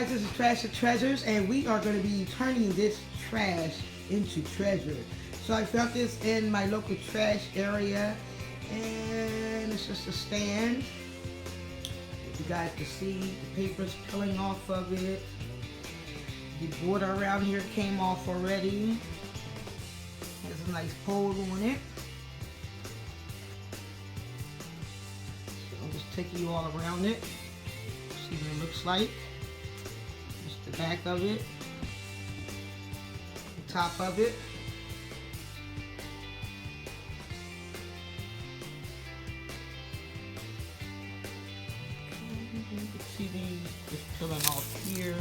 guys, this is Trash to Treasures, and we are going to be turning this trash into treasure. So I found this in my local trash area, and it's just a stand. You guys can see the paper's peeling off of it. The border around here came off already. There's a nice pole on it. So I'm just taking you all around it. See what it looks like. Just the back of it, the top of it. You can see these just peeling off here,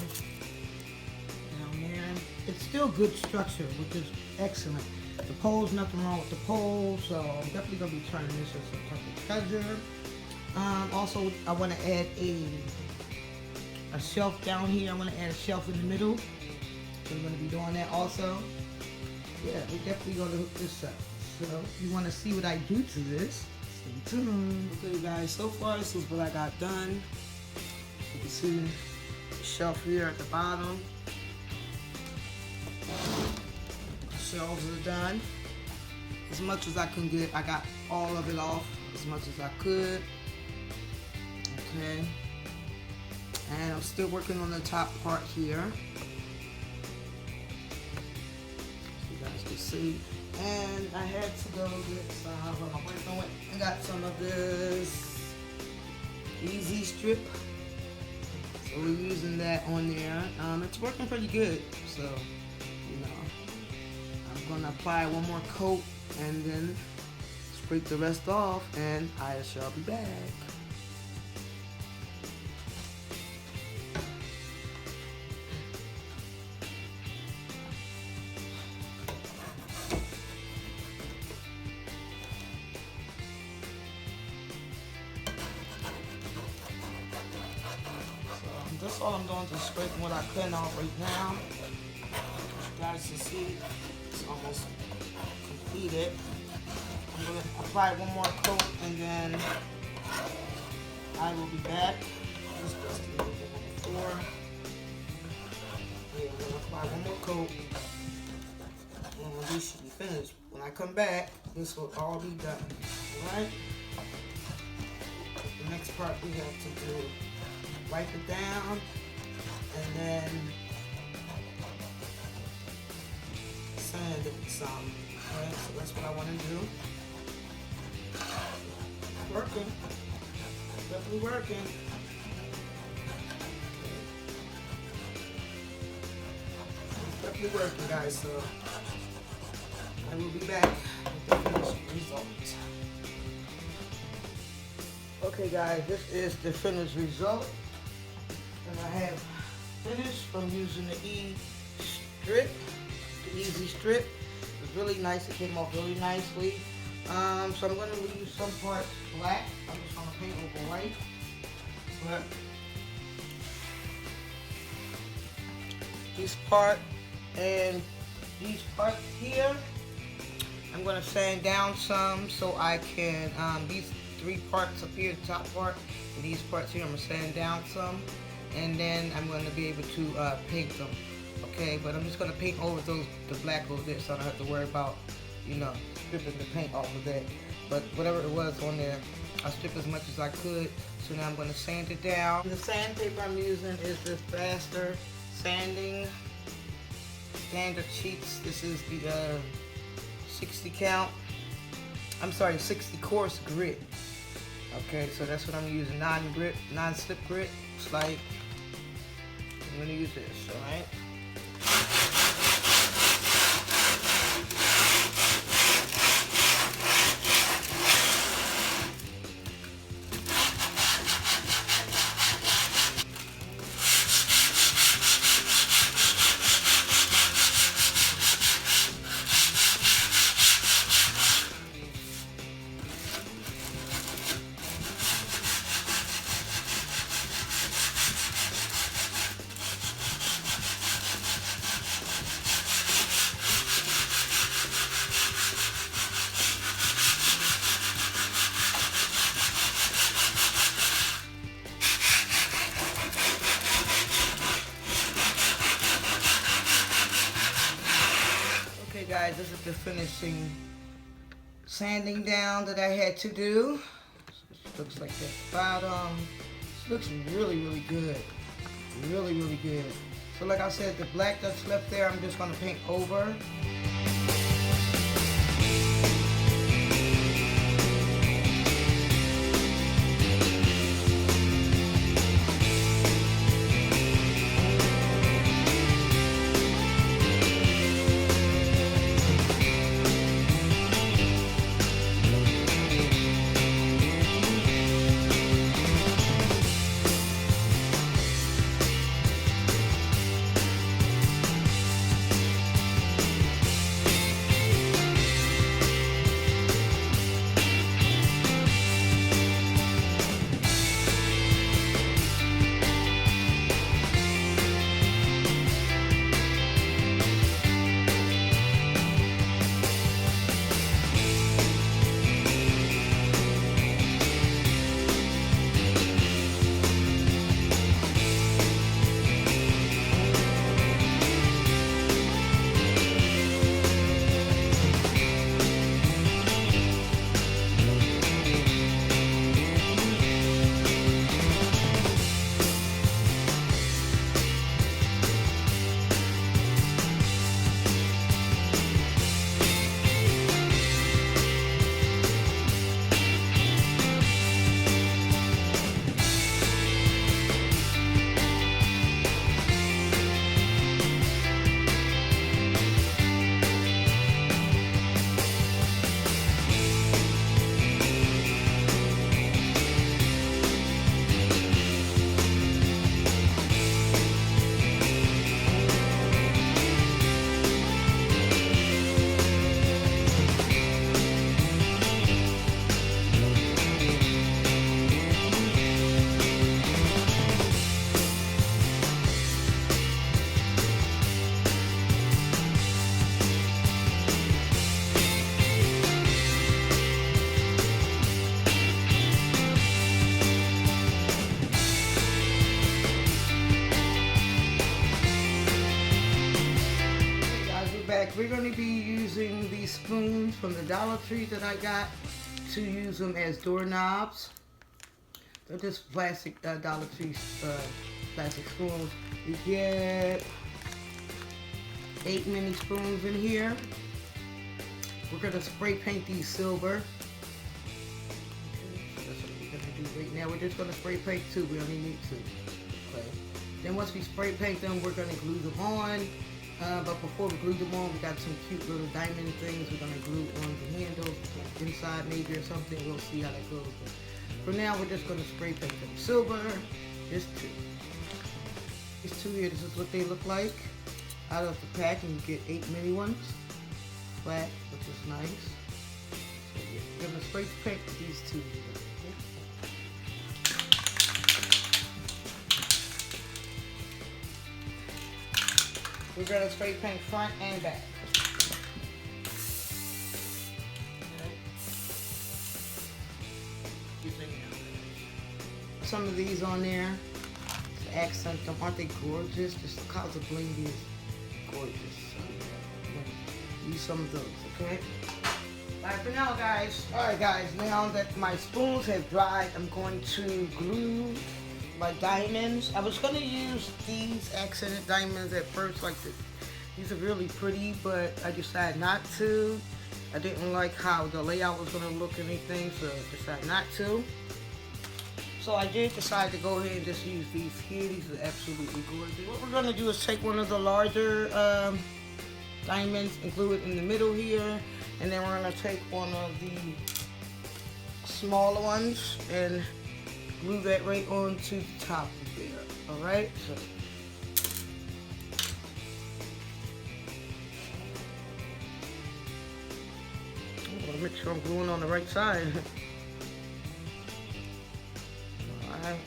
down there. It's still good structure, which is excellent. The pole's nothing wrong with the pole, so I'm definitely gonna be turning this into some type of treasure. Also, I want to add a shelf down here. I want to add a shelf in the middle. So we're going to be doing that also. Yeah, we're definitely going to hook this up. So if you want to see what I do to this, stay tuned. Okay guys, so far this is what I got done. You can see the shelf here at the bottom. The shelves are done. As much as I can get, I got all of it off as much as I could. Okay. And I'm still working on the top part here. So you guys can see. And I had to go get some, what I'm working with. I got some of this easy strip. So we're using that on there. It's working pretty good. So, you know, I'm gonna apply one more coat and then scrape the rest off, and I shall be back. That's all I'm doing, to scraping what I can off right now. As you guys can see, it's almost completed. I'm going to apply one more coat and then I will be back. Just a little bit on the floor. Yeah, I'm going to apply one more coat and this should be finished. When I come back, this will all be done. Alright? The next part we have to do, wipe it down, and then sand it some. Alright, so that's what I want to do. Working. Definitely working. It's definitely working, guys, so I will be back with the finished result. Okay guys, this is the finished result. And I have finished from using the strip, the easy strip. It was really nice, it came off really nicely. So I'm going to leave some parts black. I'm just going to paint over white. But this part and these parts here, I'm going to sand down some so I can, these three parts up here, the top part, and these parts here, I'm going to sand down some. And then I'm going to be able to paint them. Okay, but I'm just going to paint over the black over there, so I don't have to worry about, you know, stripping the paint off of that. But whatever it was on there, I stripped as much as I could. So now I'm going to sand it down. The sandpaper I'm using is this faster sanding standard sheets. This is the 60 count. I'm sorry, 60 coarse grit. Okay, so that's what I'm using. Non-slip grit. It's like, I'm going to use this, alright? guys, this is the finishing sanding down that I had to do. It looks like that bottom. This looks really, really good. Really, really good. So like I said, the black that's left there, I'm just going to paint over. We're going to be using these spoons from the Dollar Tree that I got to use them as doorknobs. They're just plastic Dollar Tree plastic spoons. You get 8 mini spoons in here. We're going to spray paint these silver. Okay, so that's what we're going to do right now. We're just going to spray paint 2. We only need 2. Okay. Then once we spray paint them, we're going to glue them on. But before we glue them on, we got some cute little diamond things we're going to glue on the handles, like inside maybe or something. We'll see how that goes. But for now, we're just going to spray paint them silver. Just 2. These 2 here, this is what they look like out of the pack, and you get 8 mini ones, flat, which is nice. So yeah, we're going to spray paint these 2 here. We're going to spray paint front and back. Some of these on there to accent them. Aren't they gorgeous? Just the colors of bling is gorgeous. So yeah, use some of those, okay? Alright, for now, guys. Alright, guys. Now that my spoons have dried, I'm going to glue my diamonds. I was going to use these accented diamonds at first, like these are really pretty, but I decided not to. I didn't like how the layout was going to look or anything, so I decided not to. So I did decide to go ahead and just use these here. These are absolutely gorgeous. What we're going to do is take one of the larger diamonds and glue it in the middle here, and then we're going to take one of the smaller ones and glue that right onto the top of there. Alright, so I'm gonna make sure I'm gluing on the right side. Alright.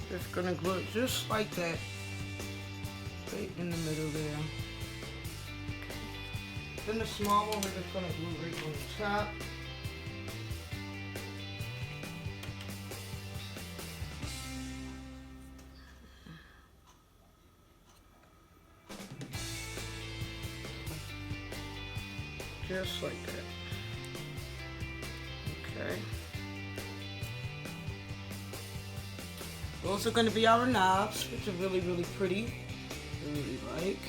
Just gonna glue it just like that, right in the middle there. Then the small one, we're just gonna glue right on the top. Just like that. Okay. Those are going to be our knobs, which are really, really pretty. Really like.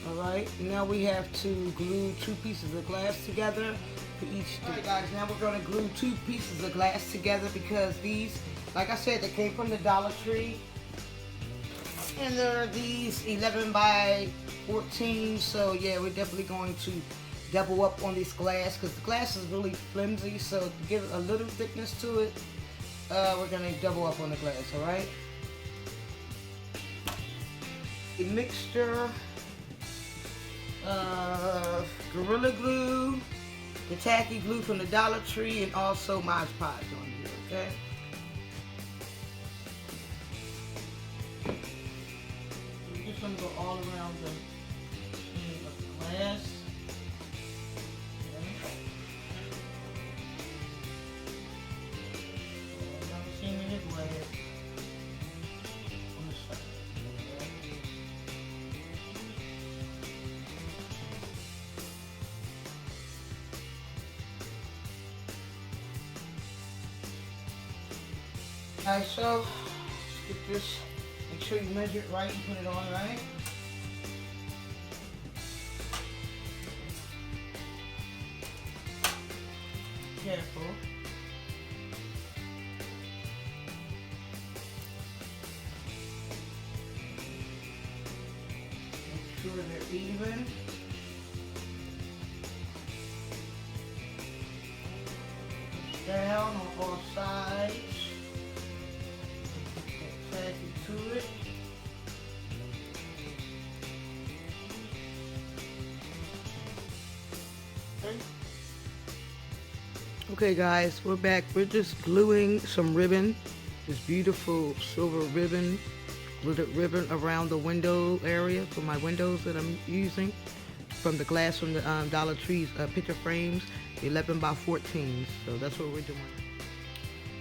Alright, now we have to glue 2 pieces of glass together for each. Alright guys, now we're going to glue 2 pieces of glass together because these, like I said, they came from the Dollar Tree. And they're these 11 by 14, so yeah, we're definitely going to double up on this glass because the glass is really flimsy, so to give a little thickness to it, we're going to double up on the glass, alright? A mixture of Gorilla Glue, the tacky glue from the Dollar Tree, and also Mod Podge on here, okay? We're just going to go all around the seam of the glass. Alright, so let's get this, make sure you measure it right and put it on right. Careful. Make sure they're even. Push down on all sides. To it. Okay guys, we're back. We're just gluing some ribbon, this beautiful silver ribbon, glittered ribbon around the window area for my windows that I'm using from the glass from the Dollar Tree's picture frames, 11 by 14. So that's what we're doing.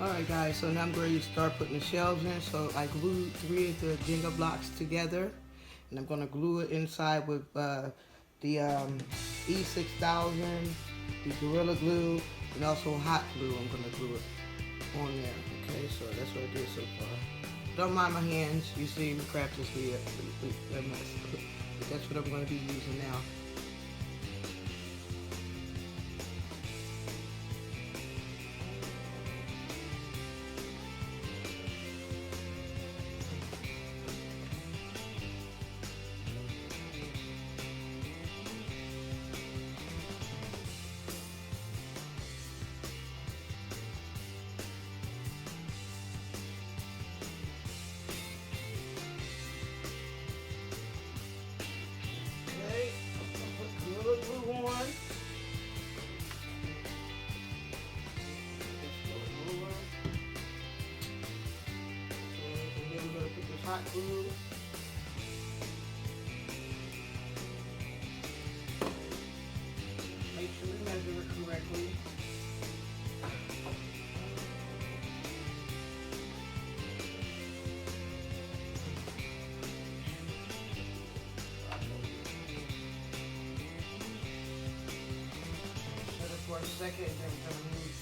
Alright guys, so now I'm ready to start putting the shelves in. So I glued 3 of the Jenga blocks together, and I'm going to glue it inside with the E6000, the Gorilla Glue, and also hot glue. I'm going to glue it on there. Okay, so that's what I did so far. Don't mind my hands. You see me craft this video. But that's what I'm going to be using now. Hot glue. Make sure we measure it correctly. Set it for a second, and then we're going to move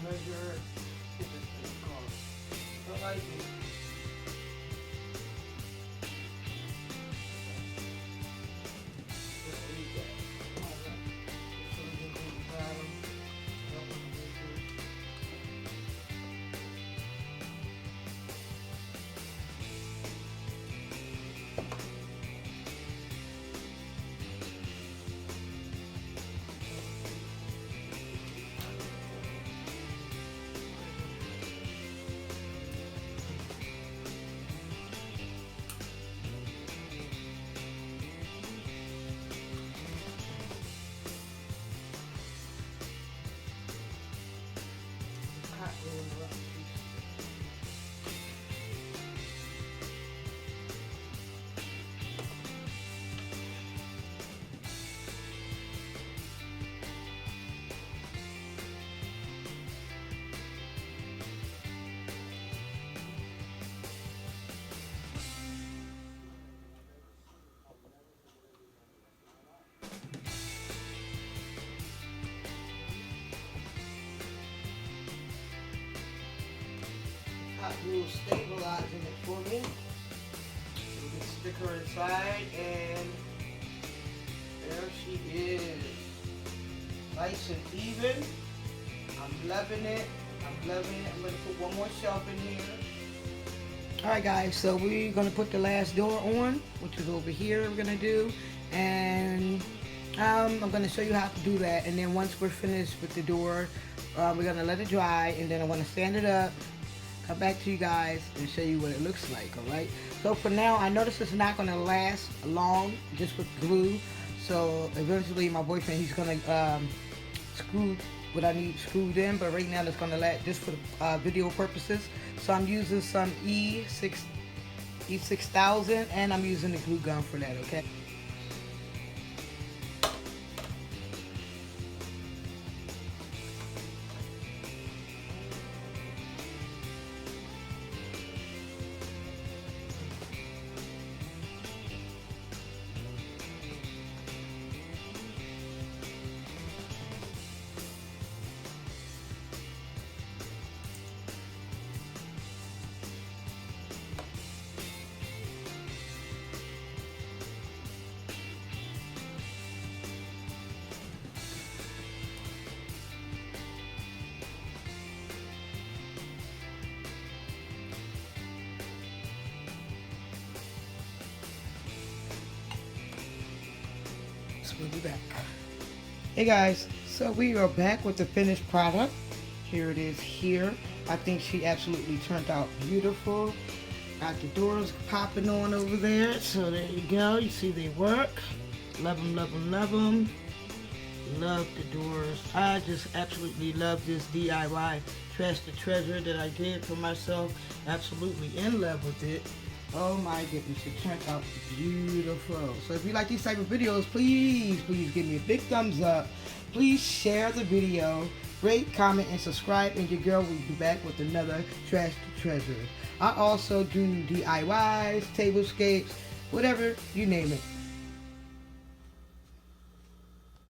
the measure. I like it. hot glue stabilizing it for me. We can stick her inside, and there she is. Nice and even. I'm loving it. I'm loving it. I'm going to put one more shelf in here. Alright guys, so we're going to put the last door on, which is over here we're going to do. And I'm going to show you how to do that. And then once we're finished with the door, we're going to let it dry. And then I'm going to stand it up, come back to you guys, and show you what it looks like. Alright. So for now, I know this is not going to last long just with glue. So eventually my boyfriend, he's going to screw what I need screwed in, but right now it's going to last just for video purposes. So I'm using some E6000, and I'm using the glue gun for that, okay? We'll be back. Hey guys, so we are back with the finished product. Here it is here. I think she absolutely turned out beautiful. Got the doors popping on over there. So there you go. You see they work. Love them, love them, love them. Love the doors. I just absolutely love this DIY Trash to Treasure that I did for myself. Absolutely in love with it. Oh my goodness, it turned out beautiful. So if you like these type of videos, please give me a big thumbs up. Please share the video, rate, comment, and subscribe, and your girl will be back with another Trash to Treasure. I also do DIYs, tablescapes, whatever, you name it.